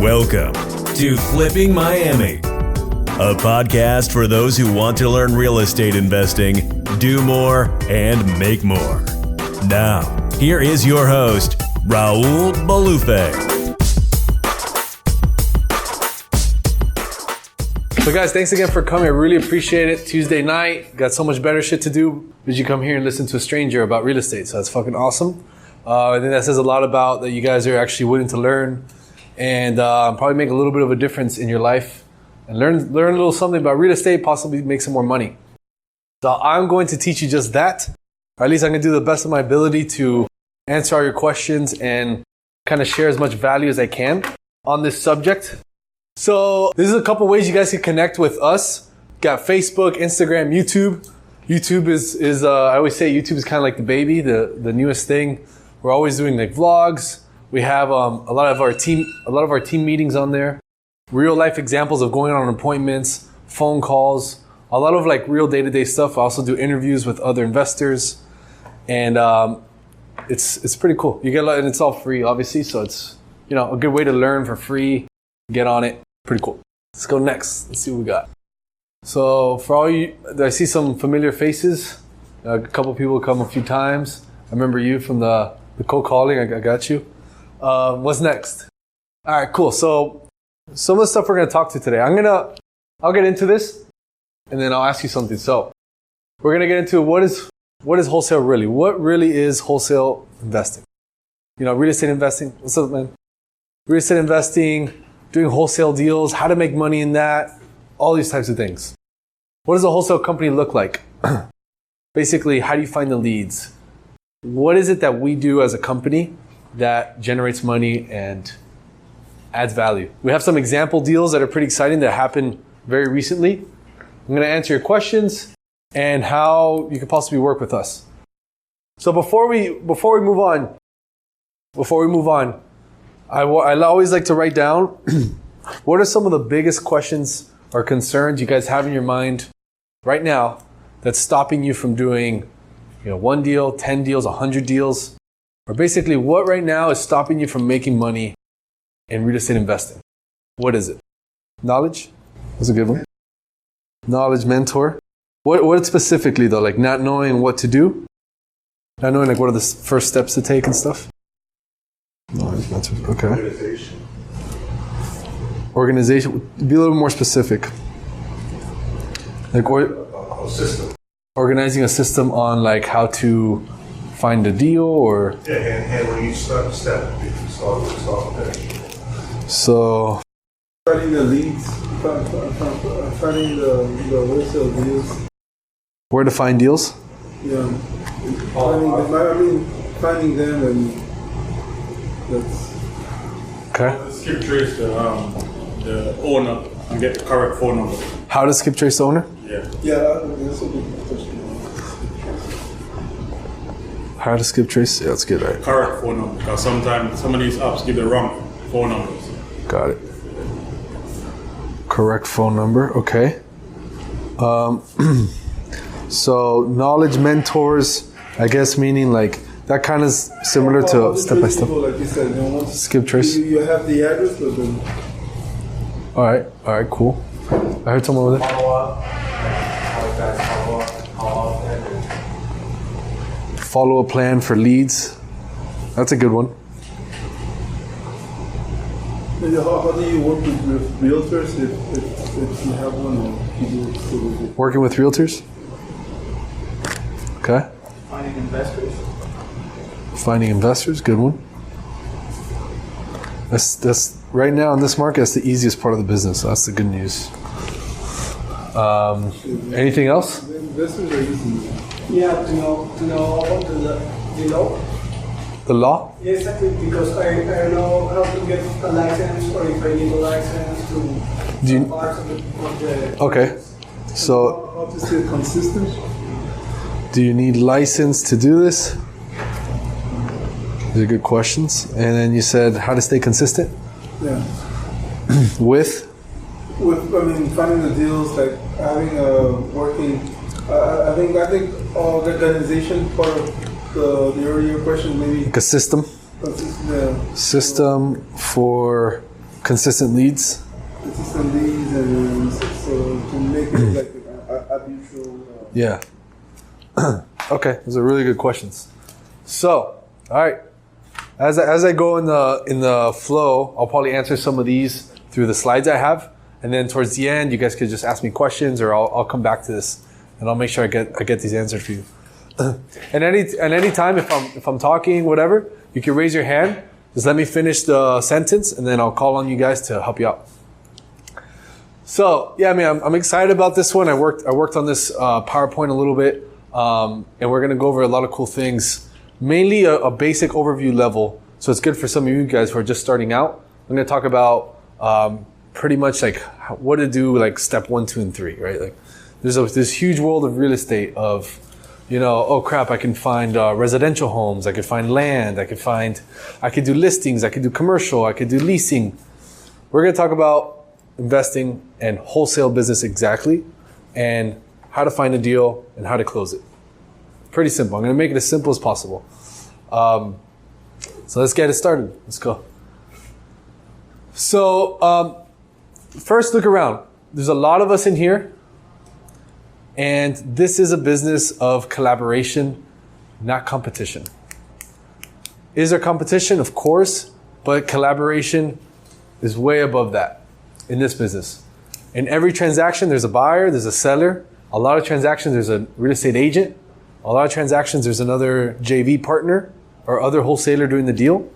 Welcome to Flipping Miami, a podcast for those who want to learn real estate investing, do more, and make more. Now, here is your host, Raul Bolufe. So guys, thanks again for coming. I really appreciate it. Tuesday night, got so much better shit to do. Did you come here and listen to a stranger about real estate? So that's fucking awesome. I think that says a lot about that you guys are actually willing to learn and probably make a little bit of a difference in your life and learn a little something about real estate, possibly make some more money. So I'm going to teach you just that, or at least I'm going to do the best of my ability to answer all your questions and kind of share as much value as I can on this subject. So this is a couple ways you guys can connect with us. Got Facebook, Instagram, YouTube. YouTube is I always say YouTube is kind of like the baby, the newest thing. We're always doing like vlogs. We have a lot of our team meetings on there. Real life examples of going on appointments, phone calls, a lot of like real day-to-day stuff. I also do interviews with other investors, and it's pretty cool. You get a lot, and it's all free, obviously. So it's a good way to learn for free. Get on it. Pretty cool. Let's go next. Let's see what we got. So for all you, I see some familiar faces. A couple people come a few times. I remember you from the cold calling. I got you. What's next? All right, cool. So some of the stuff we're going to talk to today, I'll get into this and then I'll ask you something. So we're going to get into what is wholesale really? What really is wholesale investing? Real estate investing. What's up, man? Real estate investing, doing wholesale deals, how to make money in that, all these types of things. What does a wholesale company look like? Basically, how do you find the leads? What is it that we do as a company that generates money and adds value? We have some example deals that are pretty exciting that happened very recently. I'm going to answer your questions and how you could possibly work with us. So before we move on, I always like to write down what are some of the biggest questions or concerns you guys have in your mind right now that's stopping you from doing, one deal, 10 deals, 100 deals, or basically what right now is stopping you from making money in real estate investing? What is it? Knowledge? That's a good one. Knowledge mentor. What specifically though? Like not knowing what to do? Not knowing like what are the first steps to take and stuff? Knowledge mentor. Okay. Organization. Be a little more specific. Like a system. Organizing a system on like how to find a deal or... Yeah, handling each step. Start there. So... Finding the leads, finding the wholesale deals. Where to find deals? Yeah. Finding them and that's... Okay. Skip trace the owner and get the correct phone number. How to skip trace the owner? Yeah. Yeah, that's a good question. How to skip trace? Yeah, that's good, right? Correct phone number, because sometimes some of these apps give the wrong phone numbers. Got it. Correct phone number, okay. So knowledge mentors, I guess meaning like that kind of is similar to step by step. Like you said, Skip trace. You have the address, but then... All right, cool. I heard someone with it. Follow up. How you guys follow up? How often? Follow a plan for leads. That's a good one. How do you work with realtors if you have one or people still with it? Working with realtors. Okay. Finding investors. Finding investors, good one. That's right now in this market, that's the easiest part of the business. So that's the good news. Anything else? The investors are easy. Yeah, to know about the law. The law? Yeah, exactly, because I don't know how to get a license or if I need a license to Do you, parts of the okay. So How to stay consistent? do you need license to do this? These are good questions. And then you said how to stay consistent Yeah. with? Finding the deals, like having a working. I think organization part of the earlier question maybe. Like a system? Yeah. System for Consistent leads. consistent leads, and so to make it like a mutual. Yeah. Okay, those are really good questions. So, all right, as I go in the flow, I'll probably answer some of these through the slides I have, and then towards the end, you guys could just ask me questions, or I'll come back to this, and I'll make sure I get these answered for you. And any time if I'm talking, whatever, you can raise your hand. Just let me finish the sentence, and then I'll call on you guys to help you out. So yeah, I mean, I'm excited about this one. I worked on this PowerPoint a little bit, and we're gonna go over a lot of cool things. Mainly a basic overview level, so it's good for some of you guys who are just starting out. I'm gonna talk about pretty much like what to do, like step 1, 2, and 3, right? Like there's this huge world of real estate of, you know, oh crap, I can find residential homes, I can find land, I could do listings, I could do commercial, I could do leasing. We're gonna talk about investing and wholesale business exactly, and how to find a deal and how to close it. Pretty simple. I'm gonna make it as simple as possible. So let's get it started. Let's go. So first, look around. There's a lot of us in here, and this is a business of collaboration, not competition. Is there competition? Of course, but collaboration is way above that in this business. In every transaction, there's a buyer, there's a seller. A lot of transactions, there's a real estate agent. A lot of transactions, there's another JV partner or other wholesaler doing the deal.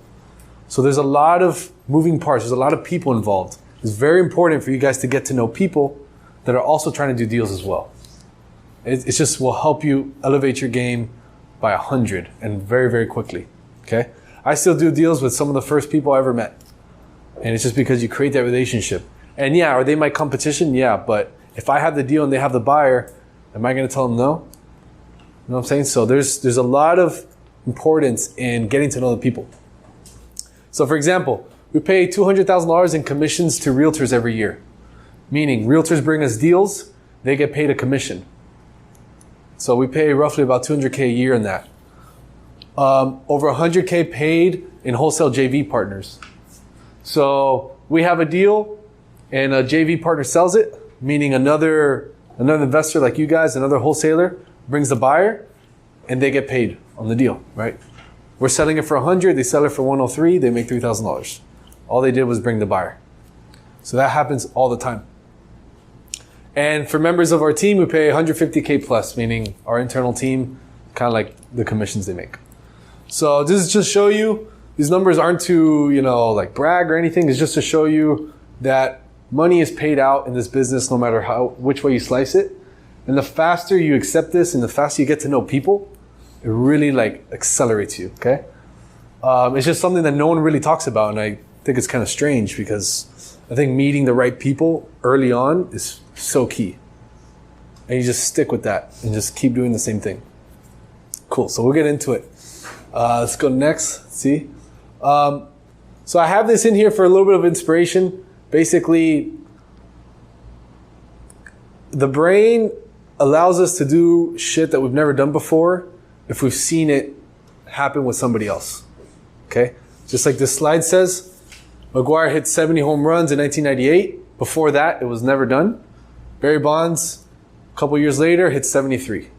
So there's a lot of moving parts. There's a lot of people involved. It's very important for you guys to get to know people that are also trying to do deals as well. It just will help you elevate your game by 100 and very, very quickly, okay? I still do deals with some of the first people I ever met. And it's just because you create that relationship. And yeah, are they my competition? Yeah, but if I have the deal and they have the buyer, am I gonna tell them no? You know what I'm saying? So there's a lot of importance in getting to know the people. So for example, we pay $200,000 in commissions to realtors every year. Meaning realtors bring us deals, they get paid a commission. So we pay roughly about $200K a year in that. Over $100K paid in wholesale JV partners. So we have a deal and a JV partner sells it, meaning another investor like you guys, another wholesaler, brings the buyer, and they get paid on the deal, right? We're selling it for 100, they sell it for 103, they make $3,000. All they did was bring the buyer. So that happens all the time. And for members of our team, we pay 150K plus, meaning our internal team, kind of like the commissions they make. So this is just show you, these numbers aren't to, you know, like brag or anything. It's just to show you that money is paid out in this business no matter which way you slice it. And the faster you accept this and the faster you get to know people, it really like accelerates you, okay? It's just something that no one really talks about, and I think it's kind of strange because I think meeting the right people early on is so key. And you just stick with that and just keep doing the same thing. Cool, so we'll get into it. Let's go next, let's see. So I have this in here for a little bit of inspiration. Basically, the brain allows us to do shit that we've never done before if we've seen it happen with somebody else, okay? Just like this slide says, McGuire hit 70 home runs in 1998. Before that, it was never done. Barry Bonds, a couple years later, hit 73. It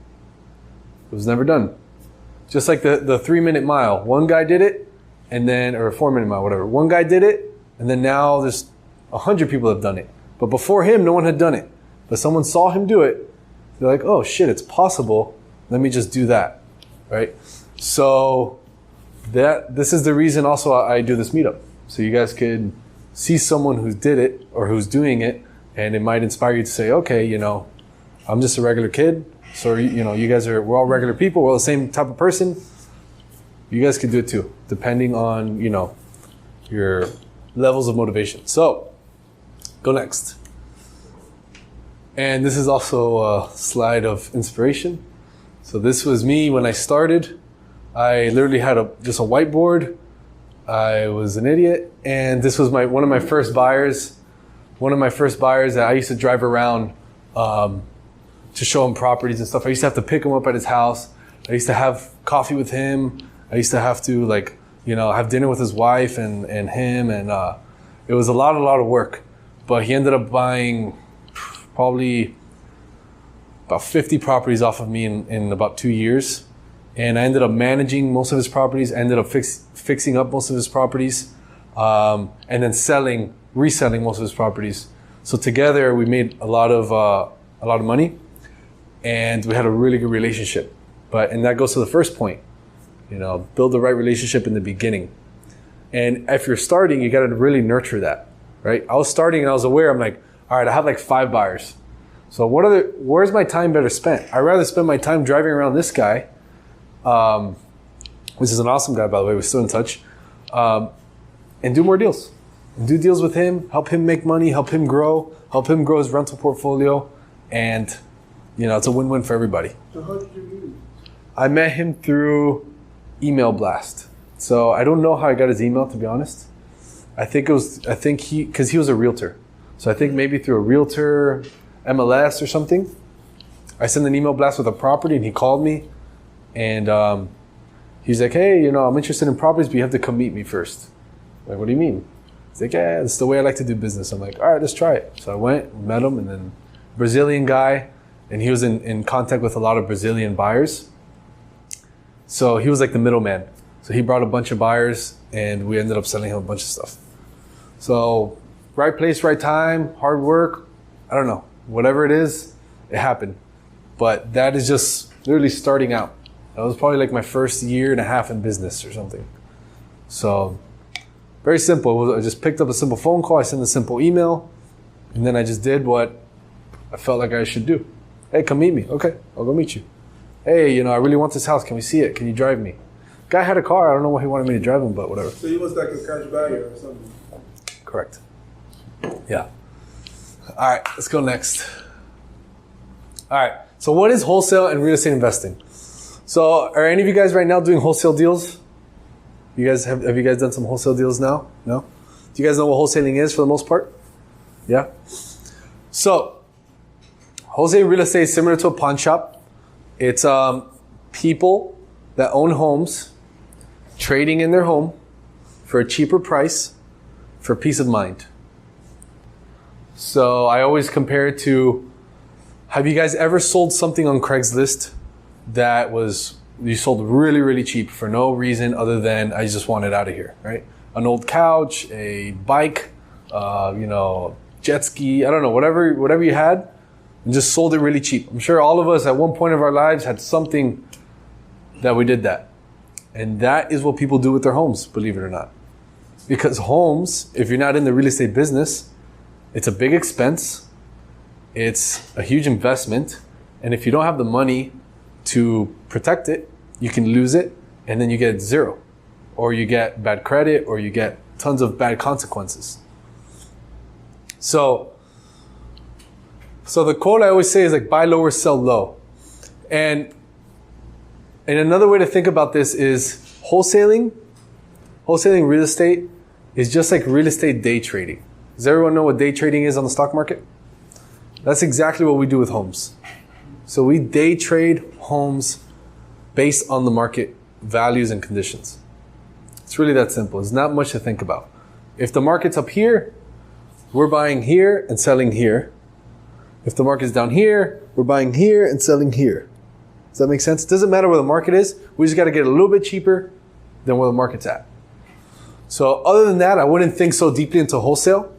was never done. Just like the 3-minute mile. One guy did it, and then, or a 4-minute mile, whatever. One guy did it, and then now there's 100 people have done it. But before him, no one had done it. But someone saw him do it. They're like, oh shit, it's possible. Let me just do that, right? So this is the reason also I do this meetup. So you guys could see someone who did it or who's doing it, and it might inspire you to say, okay, you know, I'm just a regular kid. So, you know, you guys we're all regular people. We're all the same type of person. You guys could do it too, depending on, you know, your levels of motivation. So go next. And this is also a slide of inspiration. So this was me when I started. I literally had just a whiteboard. I was an idiot. And this was one of my first buyers. One of my first buyers that I used to drive around to show him properties and stuff. I used to have to pick him up at his house. I used to have coffee with him. I used to have to, like, you know, have dinner with his wife and him. And It was a lot of work, but he ended up buying probably about 50 properties off of me in about 2 years. And I ended up managing most of his properties, ended up fixing up most of his properties, and then reselling most of his properties. So together we made a lot of money, and we had a really good relationship. And that goes to the first point, build the right relationship in the beginning. And if you're starting, you got to really nurture that, right? I was starting and I was aware, I'm like, all right, I have like 5 buyers. So where's my time better spent? I'd rather spend my time driving around this guy, which is an awesome guy, by the way, we're still in touch, and do more deals. Do deals with him, help him make money, help him grow his rental portfolio, and it's a win-win for everybody. So how did you meet him? I met him through email blast. So I don't know how I got his email, to be honest. Because he was a realtor. So I think maybe through a realtor, MLS or something. I sent an email blast with a property and he called me and he's like, hey, I'm interested in properties, but you have to come meet me first. I'm like, what do you mean? He's like, yeah, that's the way I like to do business. I'm like, all right, let's try it. So I went, met him, and then Brazilian guy, and he was in contact with a lot of Brazilian buyers. So he was like the middleman. So he brought a bunch of buyers and we ended up selling him a bunch of stuff. So right place, right time, hard work, I don't know, whatever it is, it happened. But that is just literally starting out. That was probably like my first year and a half in business or something. So very simple. I just picked up a simple phone call, I sent a simple email, and then I just did what I felt like I should do. Hey, come meet me. Okay, I'll go meet you. Hey, I really want this house. Can we see it? Can you drive me? Guy had a car. I don't know why he wanted me to drive him, but whatever. So he was like a cash buyer or something? Correct. Yeah. All right, let's go next. All right, so what is wholesale and real estate investing? So are any of you guys right now doing wholesale deals? You guys have you guys done some wholesale deals now? No? Do you guys know what wholesaling is for the most part? Yeah? So wholesale real estate is similar to a pawn shop. It's people that own homes trading in their home for a cheaper price for peace of mind. So I always compare it to, have you guys ever sold something on Craigslist that you sold really, really cheap for no reason other than I just want it out of here, right? An old couch, a bike, jet ski, I don't know, whatever you had, and just sold it really cheap. I'm sure all of us at one point of our lives had something that we did that. And that is what people do with their homes, believe it or not. Because homes, if you're not in the real estate business, it's a big expense, it's a huge investment, and if you don't have the money to protect it, you can lose it, and then you get zero. Or you get bad credit, or you get tons of bad consequences. So the quote I always say is like, buy low or sell low. And another way to think about this is wholesaling real estate is just like real estate day trading. Does everyone know what day trading is on the stock market? That's exactly what we do with homes. So we day trade homes based on the market values and conditions. It's really that simple. It's not much to think about. If the market's up here, we're buying here and selling here. If the market's down here, we're buying here and selling here. Does that make sense? It doesn't matter where the market is. We just got to get a little bit cheaper than where the market's at. So other than that, I wouldn't think so deeply into wholesale.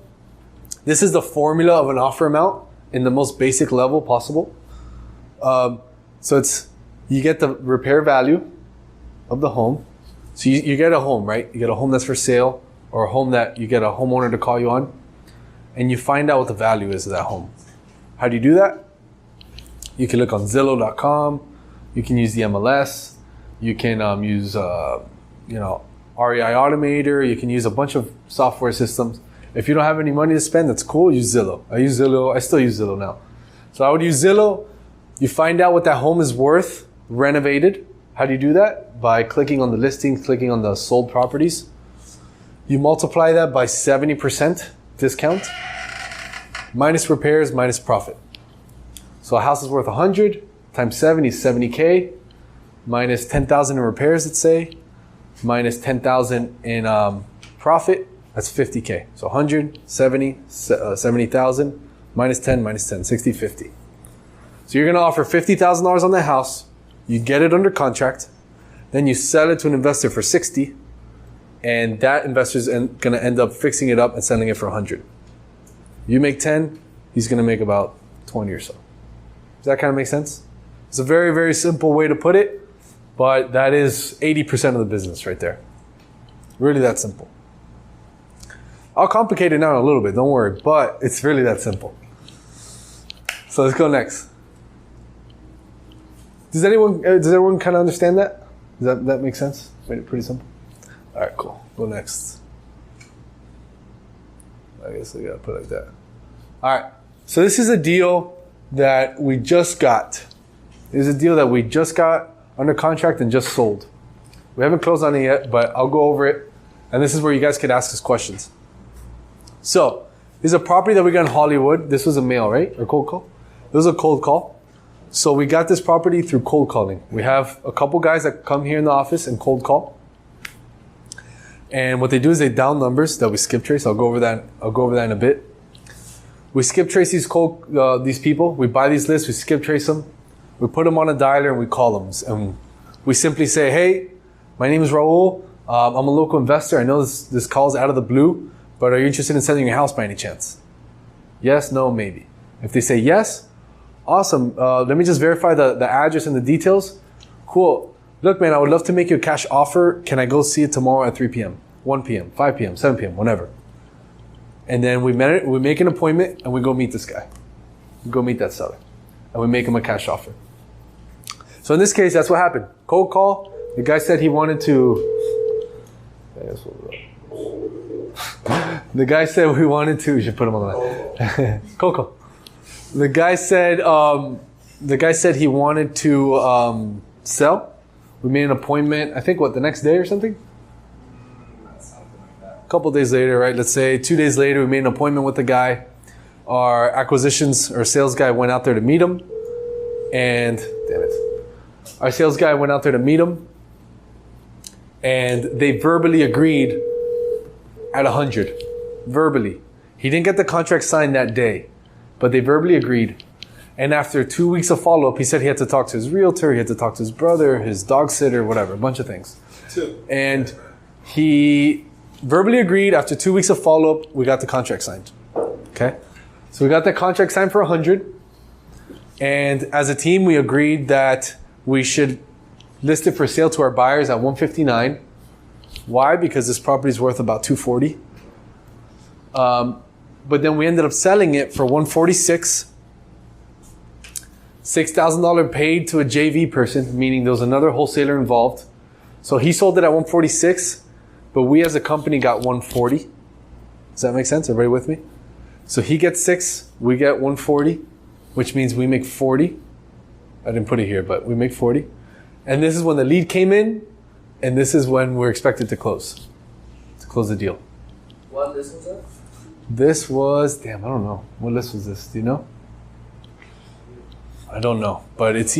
This is the formula of an offer amount in the most basic level possible. So you get the repair value of the home. So you get a home, right? You get a home that's for sale, or a home that you get a homeowner to call you on, and you find out what the value is of that home. How do you do that? You can look on Zillow.com. You can use the MLS. You can use REI Automator. You can use a bunch of software systems. If you don't have any money to spend, that's cool. Use Zillow. I use Zillow. I still use Zillow now. So I would use Zillow. You find out what that home is worth, renovated. How do you do that? By clicking on the listing, clicking on the sold properties. You multiply that by 70% discount, minus repairs, minus profit. So a house is worth 100 times 70 is 70K, minus 10,000 in repairs, let's say, minus 10,000 in profit, That's 50K. So 70,000 minus 10, 60, 50. So you're going to offer $50,000 on the house. You get it under contract. Then you sell it to an investor for 60. And that investor's going to end up fixing it up and selling it for 100. You make 10, he's going to make about 20 or so. Does that kind of make sense? It's a very, very simple way to put it, but that is 80% of the business right there. Really that simple. I'll complicate it now a little bit, don't worry, but it's really that simple. So let's go next. Does everyone kind of understand that? Does that make sense? Made it pretty simple? All right, cool. Go next. I guess I gotta put it like that. All right, so this is a deal that we just got. This is a deal that we just got under contract and just sold. We haven't closed on it yet, but I'll go over it. And this is where you guys could ask us questions. So, this is a property that we got in Hollywood. This was a mail, right? Or cold call? This was a cold call. So we got this property through cold calling. We have a couple guys that come here in the office and cold call. And what they do is they dial numbers that we skip trace. I'll go over that in a bit. We skip trace these people. We buy these lists. We skip trace them. We put them on a dialer and we call them. And we simply say, hey, my name is Raul. I'm a local investor. I know this call's out of the blue, but are you interested in selling your house by any chance? Yes, no, maybe. If they say yes, awesome. Let me just verify the address and the details. Cool. Look, man, I would love to make you a cash offer. Can I go see it tomorrow at 3 p.m., 1 p.m., 5 p.m., 7 p.m., whenever? And then we make an appointment and we go meet this guy. We go meet that seller. And we make him a cash offer. So in this case, that's what happened. Cold call. The guy said he wanted to... The guy said we wanted to... You should put him on the line. Cold call. The guy said he wanted to sell. We made an appointment, I think, the next day or something? A couple days later, right? Let's say 2 days later, we made an appointment with the guy. Our sales guy went out there to meet him. And, damn it. Our sales guy went out there to meet him. And they verbally agreed at 100. Verbally. He didn't get the contract signed that day, but they verbally agreed. And after 2 weeks of follow-up, he said he had to talk to his realtor, he had to talk to his brother, his dog sitter, whatever, a bunch of things. And he verbally agreed. After 2 weeks of follow-up, we got the contract signed. Okay? So we got the contract signed for 100. And as a team, we agreed that we should list it for sale to our buyers at 159. Why? Because this property is worth about 240. But then we ended up selling it for 146. $6,000 paid to a JV person, meaning there was another wholesaler involved. So he sold it at 146, but we as a company got 140. Does that make sense? Everybody with me? So he gets 6, we get 140, which means we make 40. I didn't put it here, but we make 40. And this is when the lead came in, and this is when we're expected to close the deal. What list was that? This was, I don't know. What list was this? Do you know? I don't know, but it's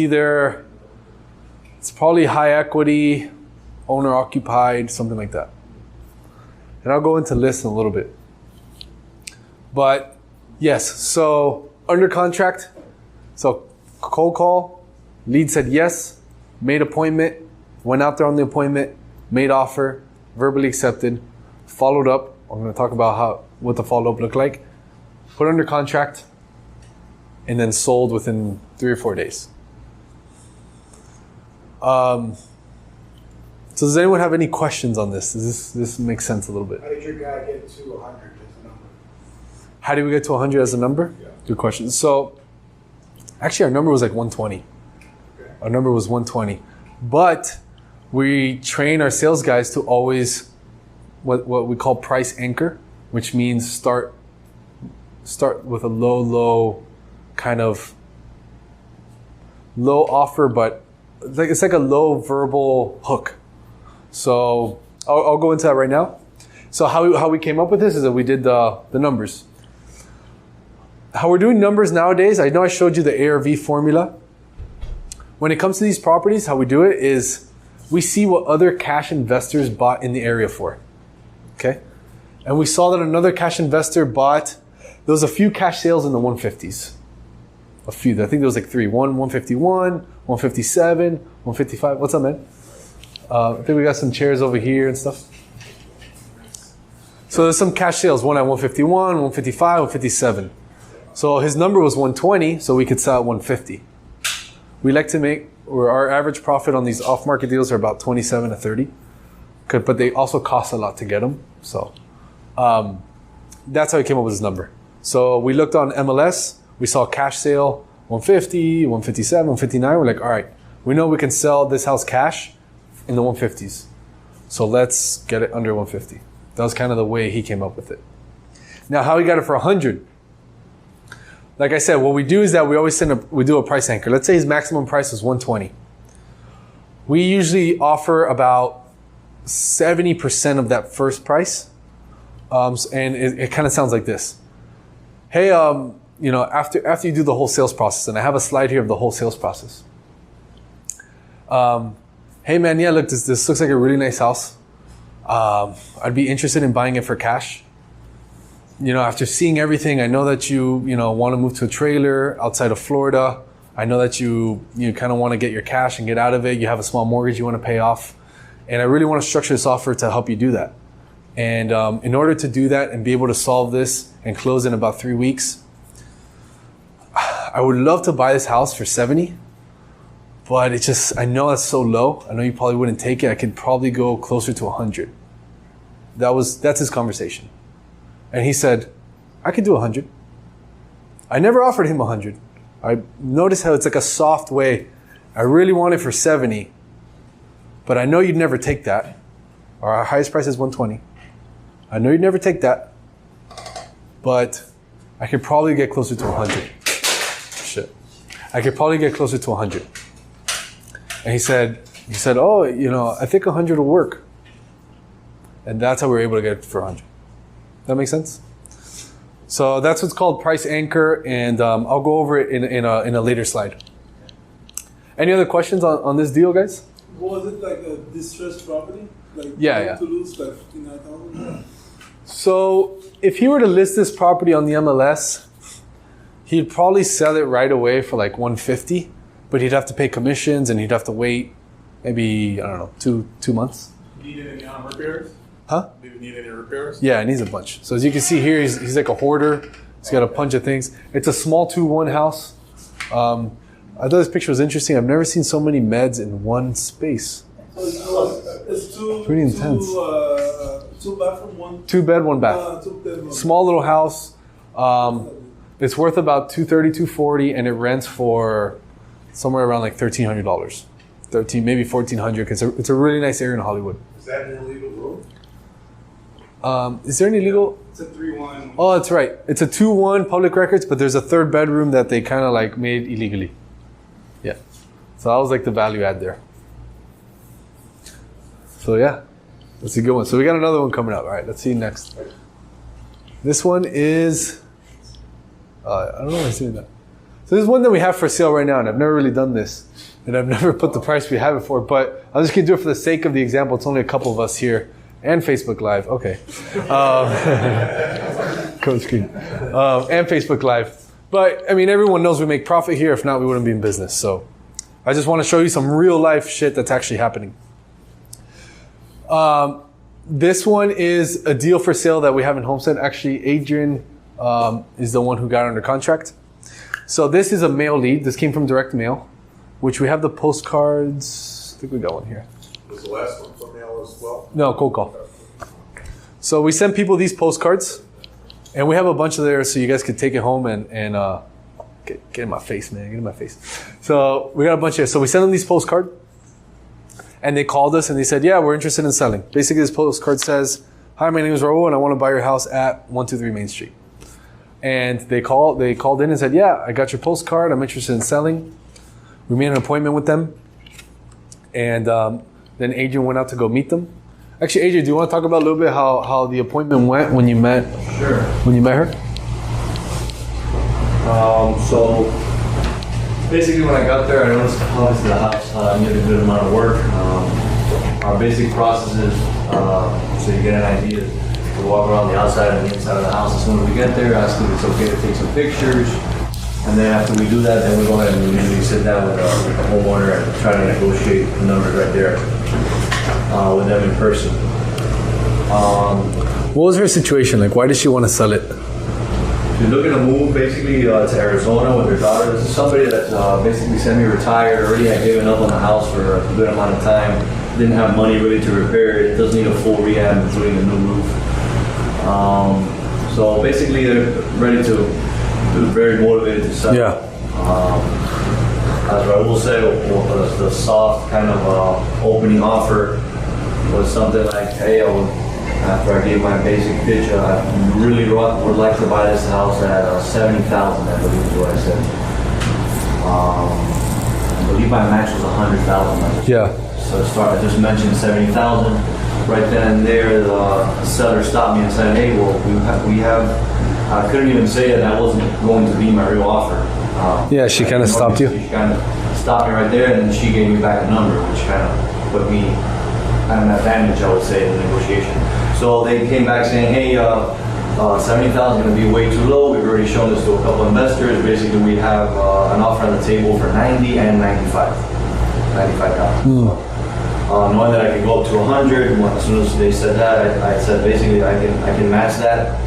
probably high equity, owner occupied, something like that. And I'll go into lists in a little bit. But yes, so under contract, so cold call, lead said yes, made appointment, went out there on the appointment, made offer, verbally accepted, followed up. I'm going to talk about what the follow-up looked like. Put under contract, and then sold within 3 or 4 days. So does anyone have any questions on this? Does this make sense a little bit? How did your guy get to 100 as a number? How did we get to 100 as a number? Yeah. Good question. So actually our number was like 120. Okay. Our number was 120. But we train our sales guys to always what we call price anchor, which means start with a low kind of low offer, but it's like a low verbal hook. So I'll go into that right now. So how we came up with this is that we did the numbers. How we're doing numbers nowadays, I know I showed you the ARV formula. When it comes to these properties, how we do it is we see what other cash investors bought in the area for. Okay? And we saw that another cash investor bought, there was a few cash sales in the 150s. A few, I think there was like 3. 151, 157, 155. What's up, man? I think we got some chairs over here and stuff. So there's some cash sales, one at 151, 155, 157. So his number was 120, so we could sell at 150. We like to make, or our average profit on these off-market deals are about 27 to 30. But they also cost a lot to get them. So that's how he came up with his number. So we looked on MLS, we saw cash sale, 150, 157, 159. We're like, all right, we know we can sell this house cash in the 150s. So let's get it under 150. That was kind of the way he came up with it. Now, how he got it for 100? Like I said, what we do is that we always we do a price anchor. Let's say his maximum price was 120. We usually offer about 70% of that first price. And it kind of sounds like this. Hey, after you do the whole sales process, and I have a slide here of the whole sales process. Hey man, yeah, look, this looks like a really nice house. I'd be interested in buying it for cash. After seeing everything, I know that you want to move to a trailer outside of Florida. I know that you kind of want to get your cash and get out of it. You have a small mortgage you want to pay off. And I really want to structure this offer to help you do that. And in order to do that and be able to solve this and close in about 3 weeks, I would love to buy this house for 70, but I know that's so low. I know you probably wouldn't take it. I could probably go closer to 100. That's his conversation. And he said, I could do 100. I never offered him 100. I noticed how it's like a soft way. I really want it for 70, but I know you'd never take that. Our highest price is 120. I know you'd never take that, but I could probably get closer to 100. Shit. I could probably get closer to 100. And he said, oh, I think 100 will work. And that's how we were able to get it for 100. That makes sense? So that's what's called price anchor, and I'll go over it in a later slide. Any other questions on this deal, guys? Was it like a distressed property? Like Yeah. to lose like 59,000? So if he were to list this property on the MLS, he'd probably sell it right away for like 150, but he'd have to pay commissions and he'd have to wait maybe, I don't know, two months. Need any repairs? Huh? Do you need any repairs? Yeah, it needs a bunch. So as you can see here, he's like a hoarder. He's got a bunch of things. It's a small 2-1 house. I thought this picture was interesting. I've never seen so many meds in one space. So it's Pretty intense. 2 bathroom, 1. 2 bed, 1 bath. 2 bedroom. Small little house. It's worth about $230, $240, and it rents for somewhere around like $1,300, maybe $1,400. Because it's a really nice area in Hollywood. Is that an illegal road? Is there any legal? It's a 3-1. Oh, that's right. It's a 2-1 public records, but there's a 3rd bedroom that they kind of like made illegally. Yeah. So that was like the value add there. So yeah, that's a good one. So we got another one coming up. All right, let's see next. This one is, I don't know why I'm saying that. So this is one that we have for sale right now, and I've never really done this. And I've never put the price we have it for, but I'm just gonna do it for the sake of the example. It's only a couple of us here. And Facebook Live, okay. Code screen. And Facebook Live. But, I mean, everyone knows we make profit here. If not, we wouldn't be in business. So I just want to show you some real life shit that's actually happening. This one is a deal for sale that we have in Homestead. Actually, Adrian is the one who got under contract. So this is a mail lead. This came from direct mail, which we have the postcards. I think we got one here. Was the last one from mail as well? No, cold call. So we send people these postcards, and we have a bunch of there so you guys could take it home and get in my face, man. Get in my face. So we got a bunch of, so we send them these postcards, and they called us and they said, yeah, we're interested in selling. Basically, this postcard says, hi, my name is Raul, and I want to buy your house at 123 Main Street. And they called in and said, yeah, I got your postcard. I'm interested in selling. We made an appointment with them, and then Adrian went out to go meet them. Actually, Adrian, do you want to talk about a little bit how the appointment went when you met? Sure. When you met her? So basically, when I got there, I noticed obviously the house needed a good amount of work. Our basic process is, so you get an idea, We walk around the outside and the inside of the house. As soon as we get there, ask if it's okay to take some pictures. And then after we do that, then we go ahead and we usually sit down with the homeowner and try to negotiate the numbers right there with them in person. What was her situation? Like, why did she want to sell it? She's looking to move basically to Arizona with her daughter. This is somebody that's basically semi-retired, already had given up on the house for a good amount of time. Didn't have money really to repair it. It does need a full rehab, including a new roof. So basically they're ready to, they're very motivated to sell. Yeah. As Raul said, the soft kind of opening offer was something like, hey, after I gave my basic pitch, I really would like to buy this house at 70,000, I believe is what I said. I believe my match was 100,000. Yeah. So I just mentioned 70,000. Right then and there, the seller stopped me and said, hey, well, we have, I couldn't even say that wasn't going to be my real offer. Yeah, she kind of stopped you? She kind of stopped me right there, and then she gave me back a number, which kind of put me at an advantage, I would say, in the negotiation. So they came back saying, hey, 70,000 is going to be way too low. We've already shown this to a couple investors. Basically, we have an offer on the table for 90 and 95,000. Knowing that I could go up to 100, as soon as they said that, I said basically I can match that,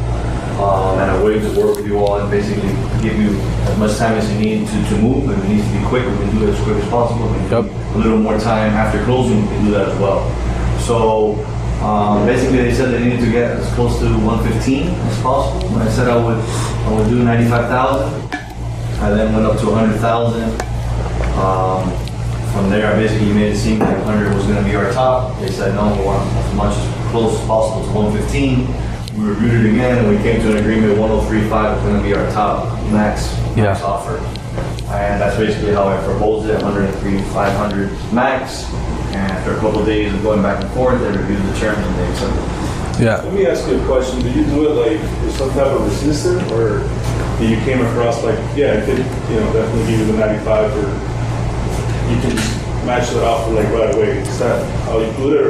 and I'm willing to work with you all and basically give you as much time as you need to move. If it needs to be quick, we can do it as quick as possible. If we need a little more time after closing, we can do that as well. So basically, they said they needed to get as close to 115 as possible. When I said I would do 95,000, I then went up to 100,000. From there, I basically made it seem like 100 was going to be our top. They said no, we want as much as close as possible to 115. We reviewed it again, and we came to an agreement. 103.5 is going to be our top max offer, and that's basically how I proposed it. 103.500 max. And after a couple of days of going back and forth, they reviewed the terms and they accepted it. Yeah. Let me ask you a question. Do you do it like with some type of resistance, or do you came across like, yeah, I could, definitely give you the 95, or you can just match that offer like right away? Is that how you do it,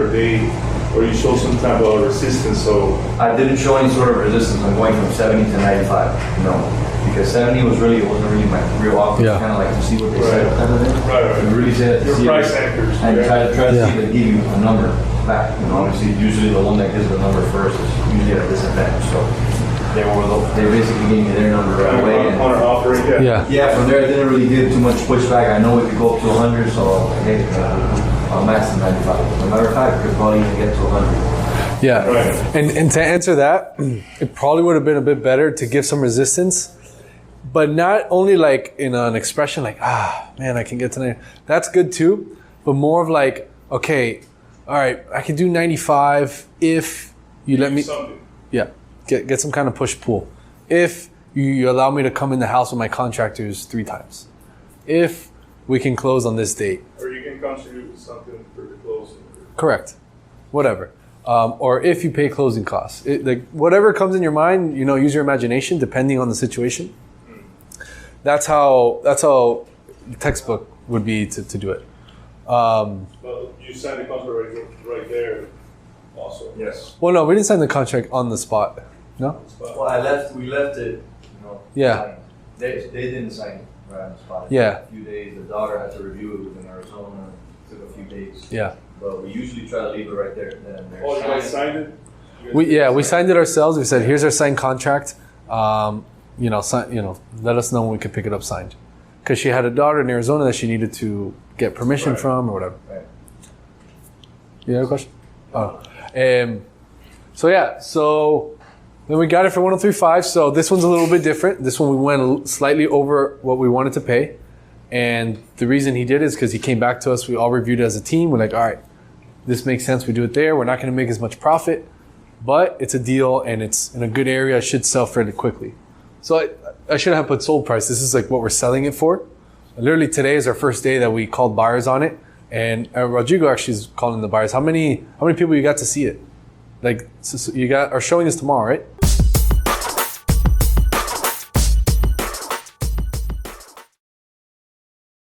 or you show some type of resistance? So I didn't show any sort of resistance. I'm going from 70 to 95. No, because 70 wasn't really my real offer. Yeah. Kind of like to see what they said, kind of thing. Right. And really say that to Your see price anchors. and try to see Yeah. if they give you a number back. Obviously, usually the one that gives the number first is usually at a disadvantage. So they basically gave me their number right away. And On an offer, yeah. yeah, from there I didn't really give too much pushback. I know we could go up to 100, so hey, I'll match the 95. As a matter of fact, we could probably even get to 100. Yeah. Right. And to answer that, it probably would have been a bit better to give some resistance, but not only like in an expression like, man, I can get to 90. That's good too, but more of like, okay, all right, I can do 95 if you let me. Something. Yeah. Get some kind of push-pull. If you allow me to come in the house with my contractors 3 times. If we can close on this date. Or you can contribute with something for the closing. Correct. Whatever. Or if you pay closing costs. Like whatever comes in your mind, use your imagination depending on the situation. That's how the textbook would be to do it. Well, you signed the contract right there also. Yes. Well, no, we didn't sign the contract on the spot. No? Well, we left it, Yeah. signed. They didn't sign it right on the spot. Yeah. A few days, the daughter had to review it within Arizona. It took a few days. Yeah. But we usually try to leave it right there. Then and there. Oh, you guys signed it? We signed it ourselves. We said, here's our signed contract. Let us know when we can pick it up signed. Because she had a daughter in Arizona that she needed to get permission from or whatever. Right. You have a question? Oh. So then we got it for 103.5. So this one's a little bit different. This one we went slightly over what we wanted to pay. And the reason he did is because he came back to us. We all reviewed it as a team. We're like, all right, this makes sense. We do it there. We're not going to make as much profit, but it's a deal and it's in a good area. It should sell fairly quickly. So I shouldn't have put sold price. This is like what we're selling it for. Literally today is our first day that we called buyers on it. And Rodrigo actually is calling the buyers. How many people you got to see it? Like, so you are showing this tomorrow, right?